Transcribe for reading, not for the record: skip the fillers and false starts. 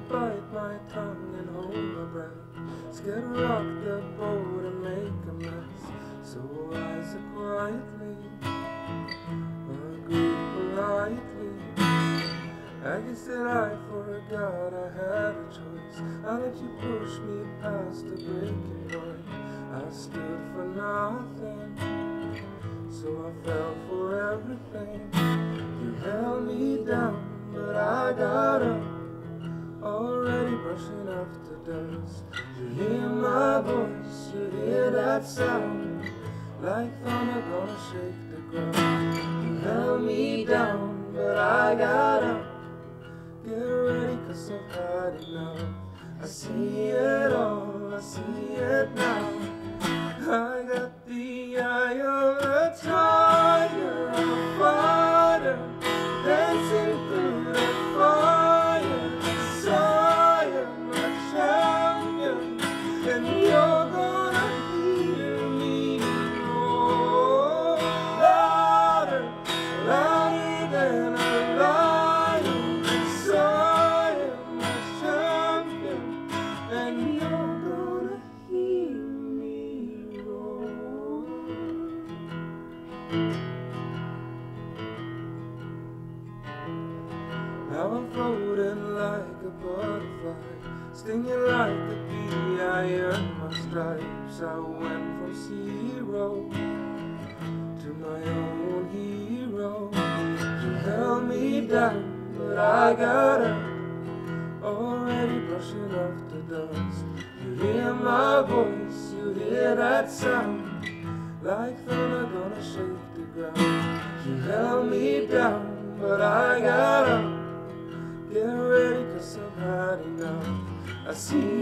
bite my tongue and hold my breath. Scared to rock the boat and make a mess. So I said quietly, agreed politely. I guess that I forgot I had a choice. I let you push me past the breaking point. I stood for nothing, so I fell for everything. You held me down, but I got up, already brushing off the dust. You hear my voice, you hear that sound, like thunder gonna shake the ground. You held me down, but I got up. Get ready, 'cause I've had enough. I see it all, I see it now. I got the eye of a tiger, I'm a fighter, dancing through the fire. So you're my champion, and you're gonna hear me roar. Louder, louder than a lion. So you're my champion, and you're gonna hear me roar. Now I'm floating like a butterfly, stinging like a bee. I earned my stripes. I went from zero to my own hero. You held me down, but I got up, already brushing off the dust. You hear my voice, you hear that sound, like thunder gonna shake the ground. You held me down, but I got up. Get ready, 'cause I've had enough. I see